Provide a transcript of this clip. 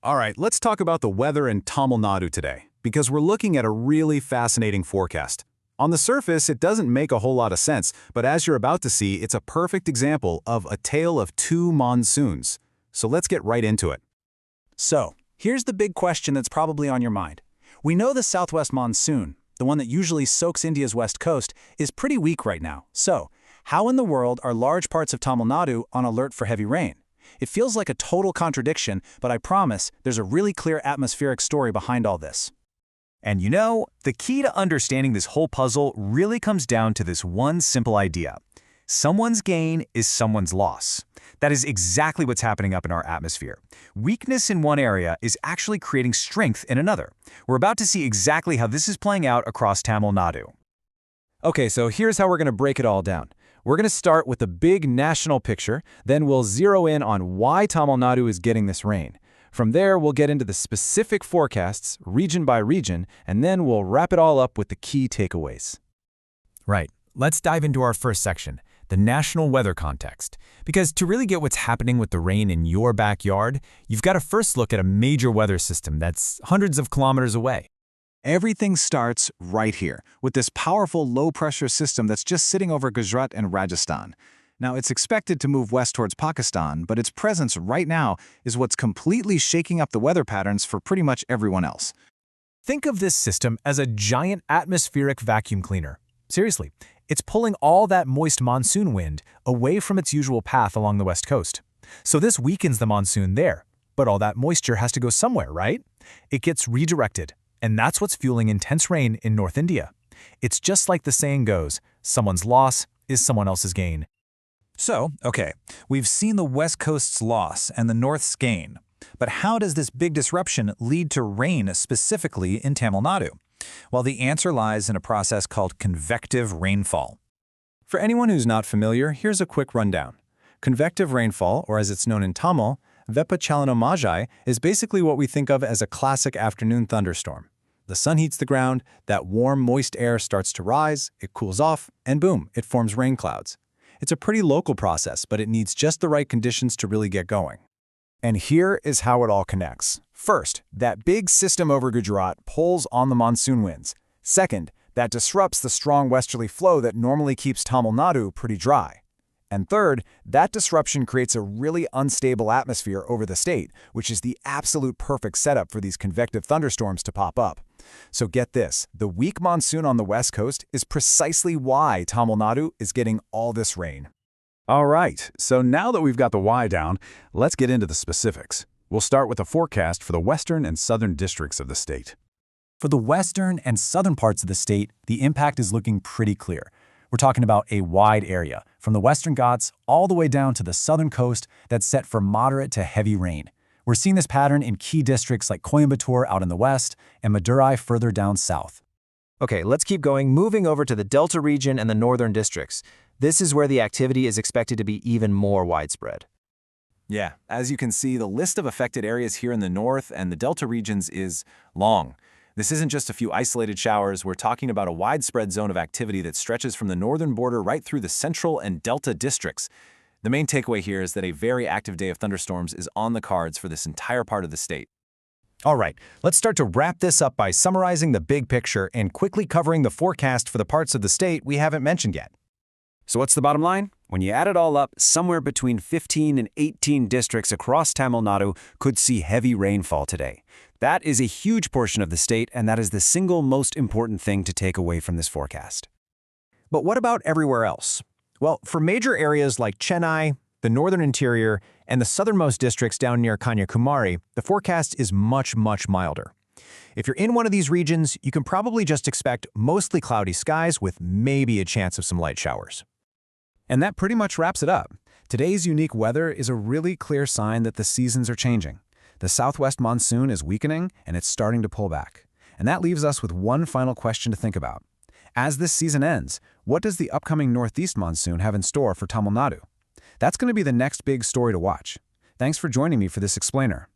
All right, let's talk about the weather in Tamil Nadu today, because we're looking at a really fascinating forecast. On the surface, it doesn't make a whole lot of sense, but as you're about to see, it's a perfect example of a tale of two monsoons. So let's get right into it. So, here's the big question that's probably on your mind. We know the southwest monsoon, the one that usually soaks India's west coast, is pretty weak right now. So, how in the world are large parts of Tamil Nadu on alert for heavy rain? It feels like a total contradiction, but I promise there's a really clear atmospheric story behind all this. And you know, the key to understanding this whole puzzle really comes down to this one simple idea. Someone's gain is someone's loss. That is exactly what's happening up in our atmosphere. Weakness in one area is actually creating strength in another. We're about to see exactly how this is playing out across Tamil Nadu. Okay, so here's how we're going to break it all down. We're going to start with the big national picture, then we'll zero in on why Tamil Nadu is getting this rain. From there, we'll get into the specific forecasts, region by region, and then we'll wrap it all up with the key takeaways. Right, let's dive into our first section, the national weather context. Because to really get what's happening with the rain in your backyard, you've got to first look at a major weather system that's hundreds of kilometers away. Everything starts right here, with this powerful low-pressure system that's just sitting over Gujarat and Rajasthan. Now, it's expected to move west towards Pakistan, but its presence right now is what's completely shaking up the weather patterns for pretty much everyone else. Think of this system as a giant atmospheric vacuum cleaner. Seriously, it's pulling all that moist monsoon wind away from its usual path along the west coast. So this weakens the monsoon there, but all that moisture has to go somewhere, right? It gets redirected. And that's what's fueling intense rain in North India. It's just like the saying goes, someone's loss is someone else's gain. So, okay, we've seen the West Coast's loss and the North's gain. But how does this big disruption lead to rain specifically in Tamil Nadu? Well, the answer lies in a process called convective rainfall. For anyone who's not familiar, here's a quick rundown. Convective rainfall, or as it's known in Tamil, Veppachalanamazhai, is basically what we think of as a classic afternoon thunderstorm. The sun heats the ground, that warm, moist air starts to rise, it cools off, and boom, it forms rain clouds. It's a pretty local process, but it needs just the right conditions to really get going. And here is how it all connects. First, that big system over Gujarat pulls on the monsoon winds. Second, that disrupts the strong westerly flow that normally keeps Tamil Nadu pretty dry. And third, that disruption creates a really unstable atmosphere over the state, which is the absolute perfect setup for these convective thunderstorms to pop up. So get this, the weak monsoon on the west coast is precisely why Tamil Nadu is getting all this rain. All right, so now that we've got the why down, let's get into the specifics. We'll start with a forecast for the western and southern districts of the state. For the western and southern parts of the state, the impact is looking pretty clear. We're talking about a wide area, from the Western Ghats all the way down to the southern coast that's set for moderate to heavy rain. We're seeing this pattern in key districts like Coimbatore out in the west and Madurai further down south. Okay, let's keep going, moving over to the Delta region and the northern districts. This is where the activity is expected to be even more widespread. Yeah, as you can see, the list of affected areas here in the north and the Delta regions is long. This isn't just a few isolated showers, we're talking about a widespread zone of activity that stretches from the northern border right through the central and delta districts. The main takeaway here is that a very active day of thunderstorms is on the cards for this entire part of the state. All right, let's start to wrap this up by summarizing the big picture and quickly covering the forecast for the parts of the state we haven't mentioned yet. So what's the bottom line? When you add it all up, somewhere between 15 and 18 districts across Tamil Nadu could see heavy rainfall today. That is a huge portion of the state, and that is the single most important thing to take away from this forecast. But what about everywhere else? Well, for major areas like Chennai, the northern interior, and the southernmost districts down near Kanyakumari, the forecast is much, much milder. If you're in one of these regions, you can probably just expect mostly cloudy skies with maybe a chance of some light showers. And that pretty much wraps it up. Today's unique weather is a really clear sign that the seasons are changing. The southwest monsoon is weakening, and it's starting to pull back. And that leaves us with one final question to think about. As this season ends, what does the upcoming northeast monsoon have in store for Tamil Nadu? That's going to be the next big story to watch. Thanks for joining me for this explainer.